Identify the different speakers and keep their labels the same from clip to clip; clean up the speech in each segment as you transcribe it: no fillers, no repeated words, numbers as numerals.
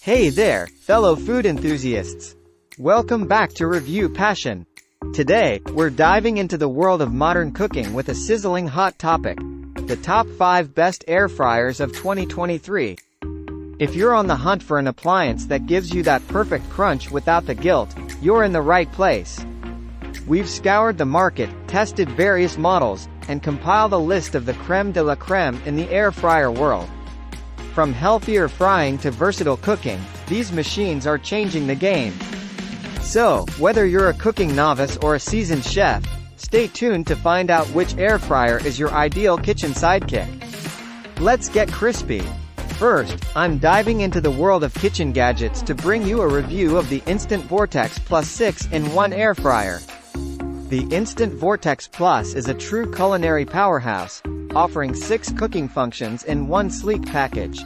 Speaker 1: Hey there, fellow food enthusiasts. Welcome back to Review Passion. Today, we're diving into the world of modern cooking with a sizzling hot topic: the top 5 best air fryers of 2023. If you're on the hunt for an appliance that gives you that perfect crunch without the guilt, you're in the right place. We've scoured the market, tested various models, and compiled a list of the creme de la creme in the air fryer world. From healthier frying to versatile cooking, these machines are changing the game. So, whether you're a cooking novice or a seasoned chef, stay tuned to find out which air fryer is your ideal kitchen sidekick. Let's get crispy. First, I'm diving into the world of kitchen gadgets to bring you a review of the Instant Vortex Plus 6-in-1 air fryer. The Instant Vortex Plus is a true culinary powerhouse, offering 6 cooking functions in one sleek package.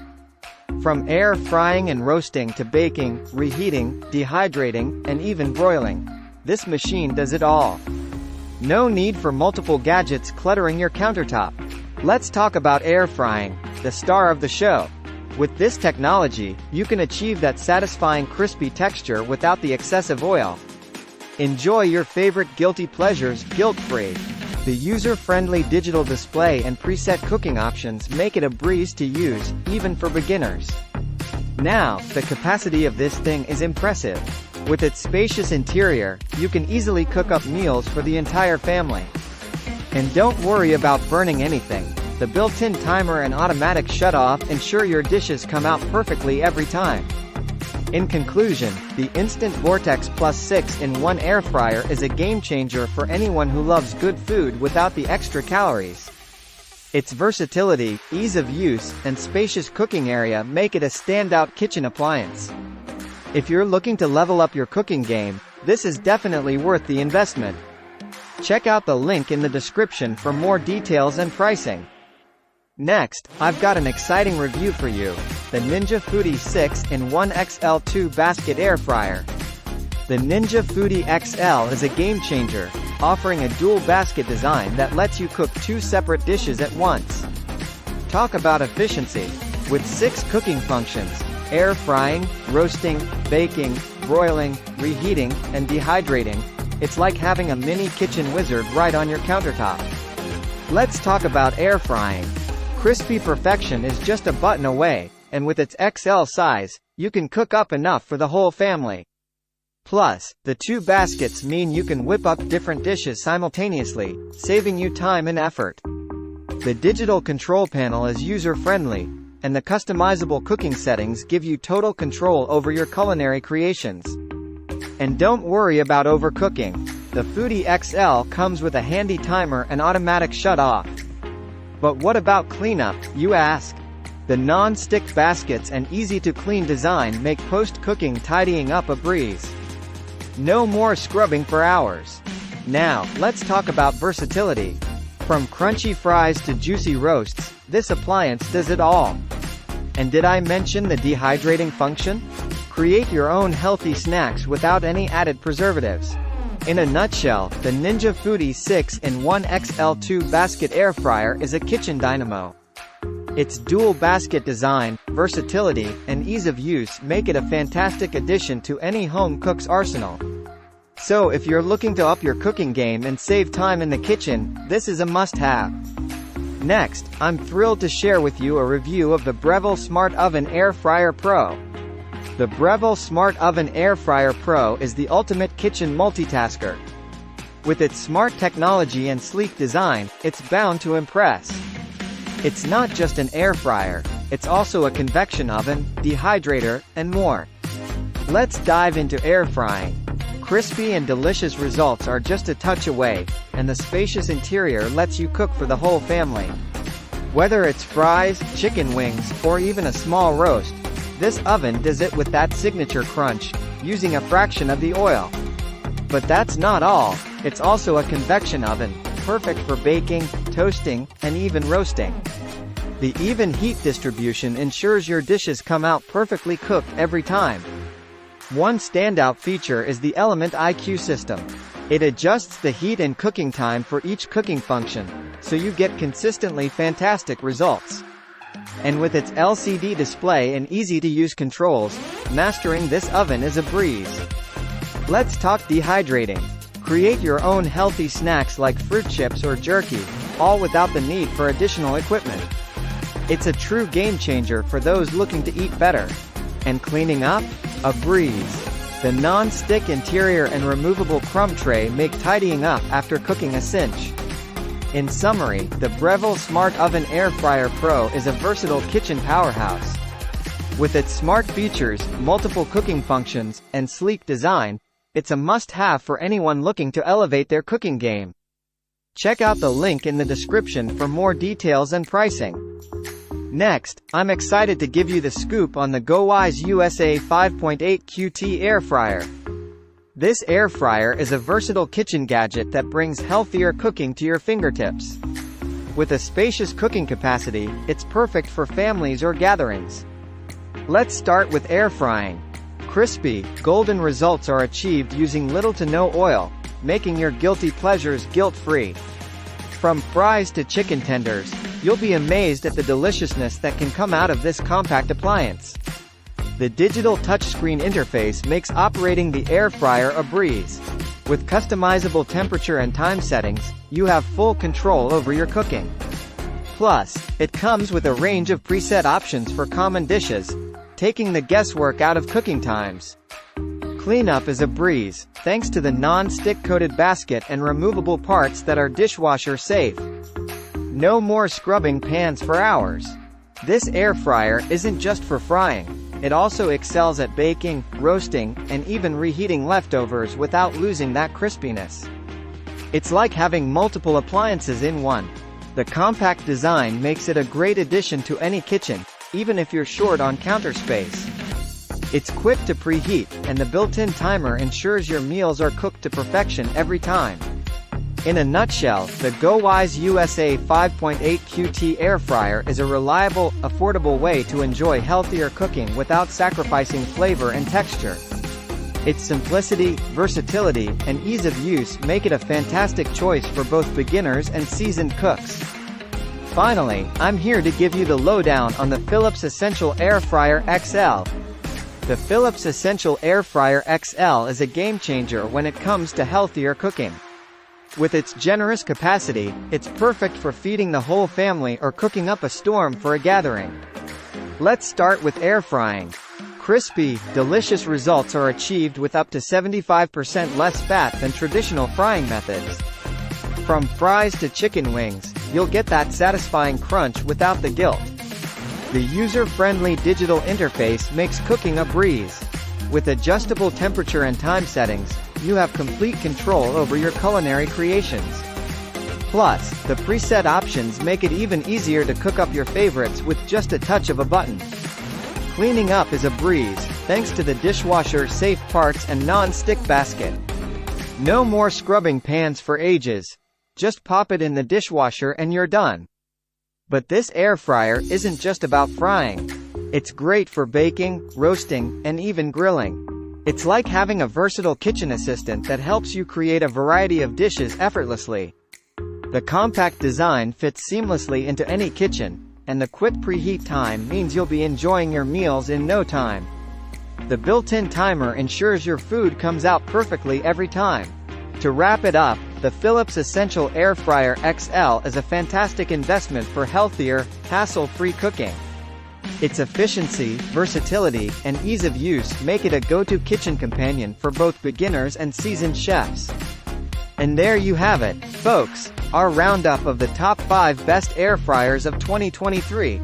Speaker 1: From air frying and roasting to baking, reheating, dehydrating, and even broiling, this machine does it all. No need for multiple gadgets cluttering your countertop. Let's talk about air frying, the star of the show. With this technology, you can achieve that satisfying crispy texture without the excessive oil. Enjoy your favorite guilty pleasures guilt-free. The user-friendly digital display and preset cooking options make it a breeze to use, even for beginners. Now, the capacity of this thing is impressive. With its spacious interior, you can easily cook up meals for the entire family. And don't worry about burning anything. The built-in timer and automatic shut-off ensure your dishes come out perfectly every time. In conclusion, the Instant Vortex Plus 6-in-1 air fryer is a game-changer for anyone who loves good food without the extra calories. Its versatility, ease of use, and spacious cooking area make it a standout kitchen appliance. If you're looking to level up your cooking game, this is definitely worth the investment. Check out the link in the description for more details and pricing. Next, I've got an exciting review for you: the Ninja Foodi 6-in-1 XL2 Basket Air Fryer. The Ninja Foodi XL is a game-changer, offering a dual basket design that lets you cook 2 separate dishes at once. Talk about efficiency! With 6 cooking functions: air frying, roasting, baking, broiling, reheating, and dehydrating, it's like having a mini kitchen wizard right on your countertop. Let's talk about air frying. Crispy perfection is just a button away, and with its XL size, you can cook up enough for the whole family. Plus, the 2 baskets mean you can whip up different dishes simultaneously, saving you time and effort. The digital control panel is user-friendly, and the customizable cooking settings give you total control over your culinary creations. And don't worry about overcooking. The Foodi XL comes with a handy timer and automatic shut-off. But what about cleanup, you ask? The non-stick baskets and easy-to-clean design make post-cooking tidying up a breeze. No more scrubbing for hours. Now, let's talk about versatility. From crunchy fries to juicy roasts, this appliance does it all. And did I mention the dehydrating function? Create your own healthy snacks without any added preservatives. In a nutshell, the Ninja Foodi 6-in-1 XL2 Basket Air Fryer is a kitchen dynamo. Its dual basket design, versatility, and ease of use make it a fantastic addition to any home cook's arsenal. So if you're looking to up your cooking game and save time in the kitchen, this is a must-have. Next, I'm thrilled to share with you a review of the Breville Smart Oven Air Fryer Pro. The Breville Smart Oven Air Fryer Pro is the ultimate kitchen multitasker. With its smart technology and sleek design, it's bound to impress. It's not just an air fryer, it's also a convection oven, dehydrator, and more. Let's dive into air frying. Crispy and delicious results are just a touch away, and the spacious interior lets you cook for the whole family. Whether it's fries, chicken wings, or even a small roast, this oven does it with that signature crunch, using a fraction of the oil. But that's not all, it's also a convection oven, perfect for baking, toasting, and even roasting. The even heat distribution ensures your dishes come out perfectly cooked every time. One standout feature is the Element IQ system. It adjusts the heat and cooking time for each cooking function, so you get consistently fantastic results. And with its LCD display and easy-to-use controls, mastering this oven is a breeze. Let's talk dehydrating. Create your own healthy snacks like fruit chips or jerky, all without the need for additional equipment. It's a true game changer for those looking to eat better. And cleaning up? A breeze. The non-stick interior and removable crumb tray make tidying up after cooking a cinch. In summary, the Breville Smart Oven Air Fryer Pro is a versatile kitchen powerhouse. With its smart features, multiple cooking functions, and sleek design, it's a must-have for anyone looking to elevate their cooking game. Check out the link in the description for more details and pricing. Next, I'm excited to give you the scoop on the GoWISE USA 5.8 QT Air Fryer. This air fryer is a versatile kitchen gadget that brings healthier cooking to your fingertips. With a spacious cooking capacity, it's perfect for families or gatherings. Let's start with air frying. Crispy, golden results are achieved using little to no oil, making your guilty pleasures guilt-free. From fries to chicken tenders, you'll be amazed at the deliciousness that can come out of this compact appliance. The digital touchscreen interface makes operating the air fryer a breeze. With customizable temperature and time settings, you have full control over your cooking. Plus, it comes with a range of preset options for common dishes, taking the guesswork out of cooking times. Cleanup is a breeze, thanks to the non-stick coated basket and removable parts that are dishwasher safe. No more scrubbing pans for hours. This air fryer isn't just for frying. It also excels at baking, roasting, and even reheating leftovers without losing that crispiness. It's like having multiple appliances in one. The compact design makes it a great addition to any kitchen, even if you're short on counter space. It's quick to preheat, and the built-in timer ensures your meals are cooked to perfection every time. In a nutshell, the GoWISE USA 5.8 QT Air Fryer is a reliable, affordable way to enjoy healthier cooking without sacrificing flavor and texture. Its simplicity, versatility, and ease of use make it a fantastic choice for both beginners and seasoned cooks. Finally, I'm here to give you the lowdown on the Philips Essential Air Fryer XL. The Philips Essential Air Fryer XL is a game-changer when it comes to healthier cooking. With its generous capacity, it's perfect for feeding the whole family or cooking up a storm for a gathering. Let's start with air frying. Crispy, delicious results are achieved with up to 75% less fat than traditional frying methods. From fries to chicken wings, you'll get that satisfying crunch without the guilt. The user-friendly digital interface makes cooking a breeze. With adjustable temperature and time settings, you have complete control over your culinary creations. Plus, the preset options make it even easier to cook up your favorites with just a touch of a button. Cleaning up is a breeze, thanks to the dishwasher-safe parts and non-stick basket. No more scrubbing pans for ages. Just pop it in the dishwasher and you're done. But this air fryer isn't just about frying. It's great for baking, roasting, and even grilling. It's like having a versatile kitchen assistant that helps you create a variety of dishes effortlessly. The compact design fits seamlessly into any kitchen, and the quick preheat time means you'll be enjoying your meals in no time. The built-in timer ensures your food comes out perfectly every time. To wrap it up, the Philips Essential Air Fryer XL is a fantastic investment for healthier, hassle-free cooking. Its efficiency, versatility, and ease of use make it a go-to kitchen companion for both beginners and seasoned chefs. And there you have it, folks, our roundup of the top 5 best air fryers of 2023.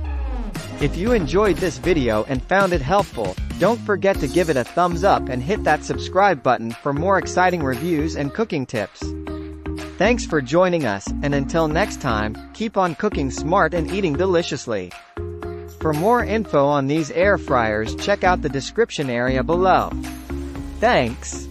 Speaker 1: If you enjoyed this video and found it helpful, don't forget to give it a thumbs up and hit that subscribe button for more exciting reviews and cooking tips. Thanks for joining us, and until next time, keep on cooking smart and eating deliciously. For more info on these air fryers, check out the description area below. Thanks.